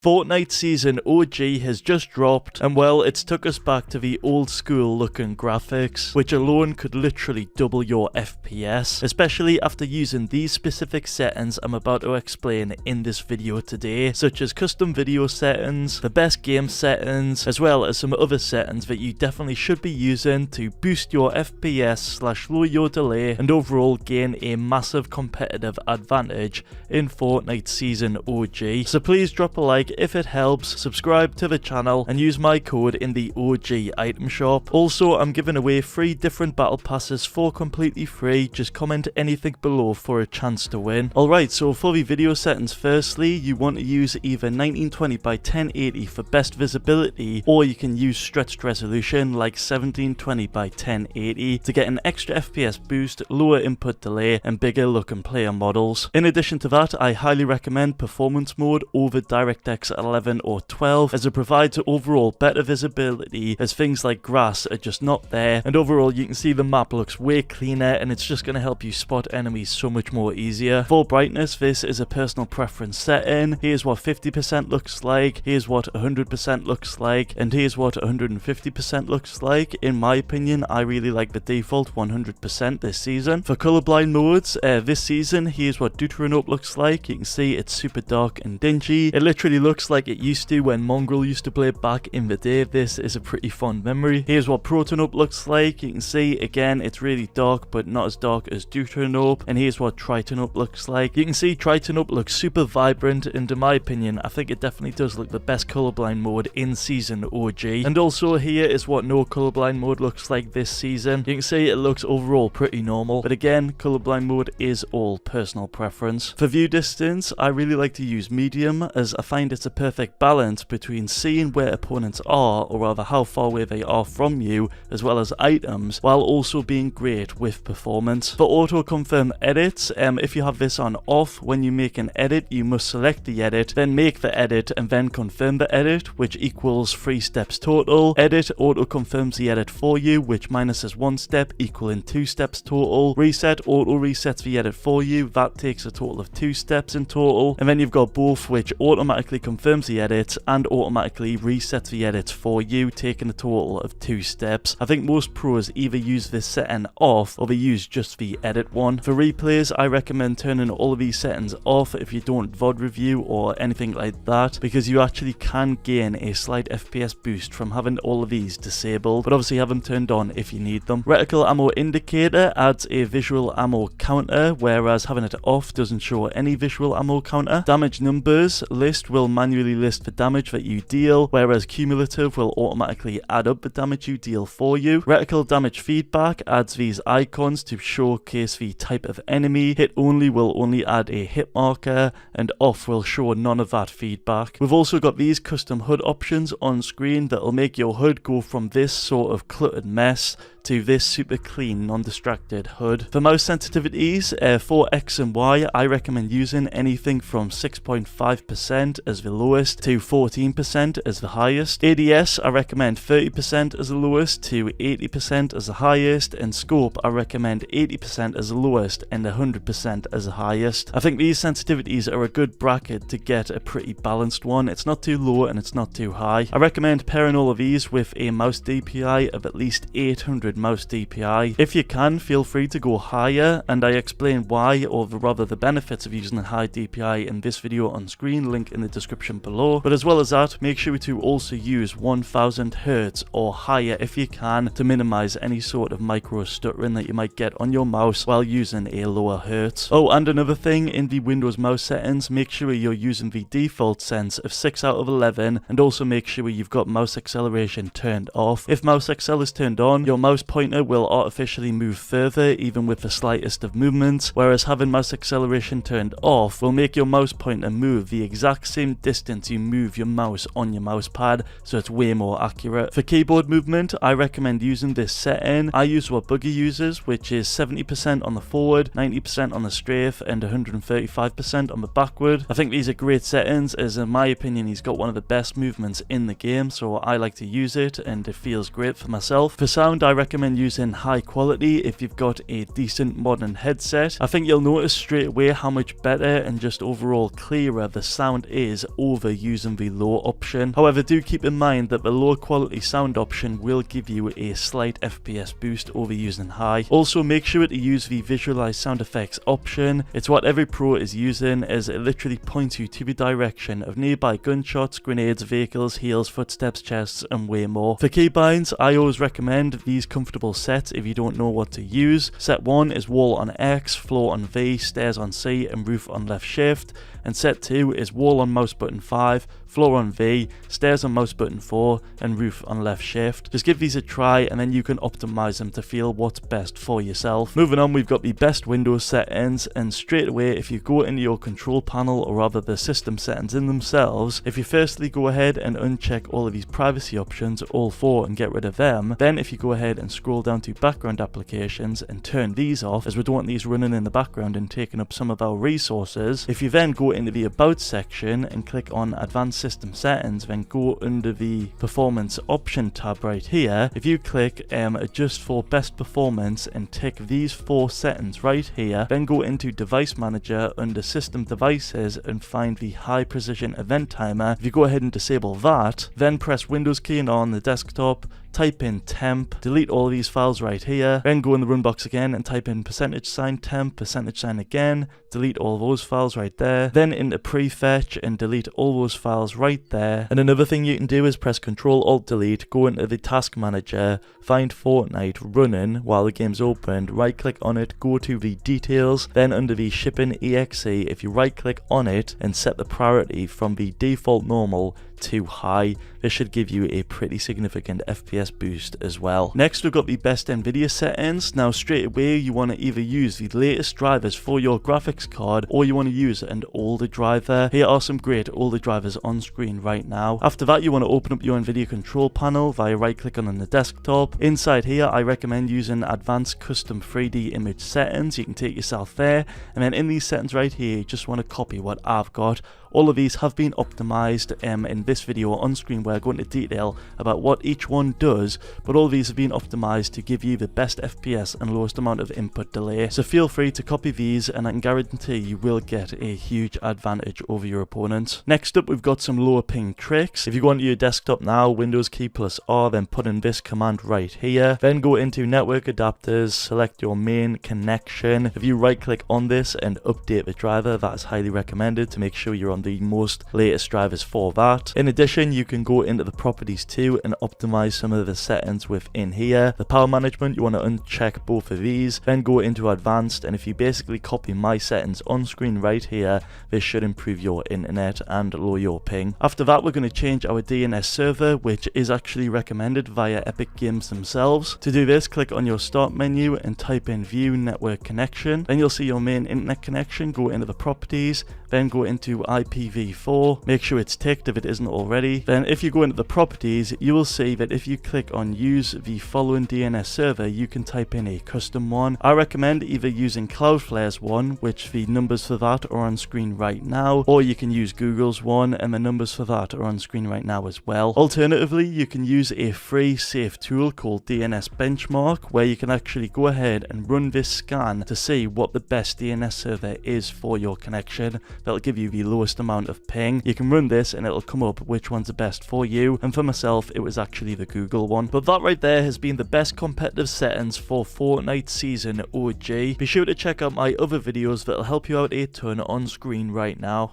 Fortnite Season OG has just dropped, and well, it's took us back to the old school looking graphics, which alone could literally double your FPS, especially after using these specific settings I'm about to explain in this video today, such as custom video settings, the best game settings, as well as some other settings that you definitely should be using to boost your FPS / lower your delay and overall gain a massive competitive advantage in Fortnite Season OG. So please drop a like if it helps, subscribe to the channel and use my code in the OG item shop. Also, I'm giving away 3 different battle passes for completely free. Just comment anything below for a chance to win. Alright, so for the video settings, firstly you want to use either 1920 by 1080 for best visibility, or you can use stretched resolution like 1720 by 1080 to get an extra FPS boost, lower input delay and bigger looking player models. In addition to that, I highly recommend performance mode over DirectX 11 or 12 as it provides overall better visibility, as things like grass are just not there, and overall you can see the map looks way cleaner and it's just going to help you spot enemies so much more easier. For brightness, this is a personal preference setting. Here's what 50% looks like, here's what 100% looks like, and here's what 150% looks like. In my opinion, I really like the default 100% this season. For colorblind modes, this season, here's what Deuteranop looks like. You can see it's super dark and dingy. It literally looks like it used to when Mongrel used to play back in the day. This is a pretty fond memory. Here's what Protonop looks like. You can see again it's really dark but not as dark as Deuteranop. And here's what Tritonop looks like. You can see Tritonop looks super vibrant, and in my opinion I think it definitely does look the best colorblind mode in Season OG. And also here is what no colorblind mode looks like this season. You can see it looks overall pretty normal, but again colorblind mode is all personal preference. For view distance, I really like to use medium, as I find it's a perfect balance between seeing where opponents are, or rather how far away they are from you, as well as items, while also being great with performance. For auto confirm edits, if you have this on off, when you make an edit you must select the edit, then make the edit and then confirm the edit, which equals 3 steps total. Edit auto confirms the edit for you, which minuses 1 step, equaling 2 steps total. Reset auto resets the edit for you, that takes a total of 2 steps in total. And then you've got both, which automatically confirms the edit and automatically resets the edit for you, taking a total of 2 steps. I think most pros either use this setting off or they use just the edit one. For replays, I recommend turning all of these settings off if you don't VOD review or anything like that, because you actually can gain a slight FPS boost from having all of these disabled, but obviously have them turned on if you need them. Reticle ammo indicator adds a visual ammo counter, whereas having it off doesn't show any visual ammo counter. Damage numbers list will manually list the damage that you deal, whereas cumulative will automatically add up the damage you deal for you. Reticle damage feedback adds these icons to showcase the type of enemy. Hit only will only add a hit marker, and off will show none of that feedback. We've also got these custom HUD options on screen that will make your HUD go from this sort of cluttered mess to this super clean, non-distracted HUD. For mouse sensitivities, for X and Y, I recommend using anything from 6.5% as the lowest to 14% as the highest. ADS, I recommend 30% as the lowest to 80% as the highest, and scope, I recommend 80% as the lowest and 100% as the highest. I think these sensitivities are a good bracket to get a pretty balanced one. It's not too low and it's not too high. I recommend pairing all of these with a mouse DPI of at least 800 mouse DPI. If you can, feel free to go higher, and I explain why, or rather the benefits of using a high DPI in this video on screen, link in the description below. But as well as that, make sure to also use 1000 Hz or higher if you can, to minimize any sort of micro stuttering that you might get on your mouse while using a lower Hertz. Oh, and another thing, in the Windows mouse settings, make sure you're using the default sense of 6 out of 11, and also make sure you've got mouse acceleration turned off. If mouse accel is turned on, your mouse pointer will artificially move further even with the slightest of movements, whereas having mouse acceleration turned off will make your mouse pointer move the exact same distance you move your mouse on your mouse pad, so it's way more accurate. For keyboard movement, I recommend using this setting. I use what Buggy uses, which is 70% on the forward, 90% on the strafe, and 135% on the backward. I think these are great settings, as in my opinion he's got one of the best movements in the game, so I like to use it and it feels great for myself. For sound, I recommend recommend using high quality if you've got a decent modern headset. I think you'll notice straight away how much better and just overall clearer the sound is over using the low option. However, do keep in mind that the low quality sound option will give you a slight FPS boost over using high. Also, make sure to use the visualize sound effects option. It's what every pro is using, as it literally points you to the direction of nearby gunshots, grenades, vehicles, heels, footsteps, chests, and way more. For keybinds, I always recommend these comfortable sets if you don't know what to use. Set 1 is wall on X, floor on V, stairs on C, and roof on left shift. And set 2 is wall on mouse button 5, floor on V, stairs on mouse button 4, and roof on left shift. Just give these a try and then you can optimize them to feel what's best for yourself. Moving on, we've got the best Windows settings, and straight away if you go into your control panel, or rather the system settings in themselves, if you firstly go ahead and uncheck all of these privacy options, all 4, and get rid of them, then if you go ahead and scroll down to background applications and turn these off, as we don't want these running in the background and taking up some of our resources. If you then go into the About section and click on Advanced System Settings, then go under the Performance option tab right here. If you click Adjust for Best Performance and tick these 4 settings right here, then go into Device Manager under System Devices and find the High Precision Event Timer. If you go ahead and disable that, then press Windows key and on the desktop, type in temp, delete all of these files right here, then go in the run box again and type in %sign temp, %sign again, delete all those files right there, then into prefetch and delete all those files right there. And another thing you can do is press Ctrl Alt Delete, go into the task manager, find Fortnite running while the game's opened, right click on it, go to the details, then under the shipping exe, if you right click on it and set the priority from the default normal to high, this should give you a pretty significant FPS boost as well. Next, we've got the best Nvidia settings. Now straight away you want to either use the latest drivers for your graphics card, or you want to use an older driver. Here are some great older drivers on screen right now. After that, you want to open up your Nvidia control panel via right clicking on the desktop. Inside here, I recommend using advanced custom 3D image settings. You can take yourself there, and then in these settings right here, you just want to copy what I've got. All of these have been optimized in this video on screen, where I go into detail about what each one does, but all of these have been optimized to give you the best FPS and lowest amount of input delay. So feel free to copy these, and I can guarantee you will get a huge advantage over your opponent. Next up, we've got some lower ping tricks. If you go onto your desktop now, Windows key plus R, then put in this command right here, then go into network adapters, select your main connection. If you right click on this and update the driver, that is highly recommended to make sure you're on the most latest drivers for that. In addition, you can go into the properties too and optimize some of the settings within here. The power management, you want to uncheck both of these, then go into advanced, and if you basically copy my settings on screen right here, this should improve your internet and lower your ping. After that, we're going to change our DNS server, which is actually recommended via Epic Games themselves. To do this, click on your start menu and type in view network connection. Then you'll see your main internet connection. Go into the properties, then go into IPv4, make sure it's ticked if it isn't already. Then if you go into the properties, you will see that if you click on use the following DNS server, you can type in a custom one. I recommend either using Cloudflare's one, which the numbers for that are on screen right now, or you can use Google's one, and the numbers for that are on screen right now as well. Alternatively, you can use a free safe tool called DNS Benchmark, where you can actually go ahead and run this scan to see what the best DNS server is for your connection. That'll give you the lowest amount of ping. You can run this and it'll come up which one's the best for you, and for myself it was actually the Google one. But that right there has been the best competitive settings for Fortnite Season OG. Be sure to check out my other videos that'll help you out a ton on screen right now.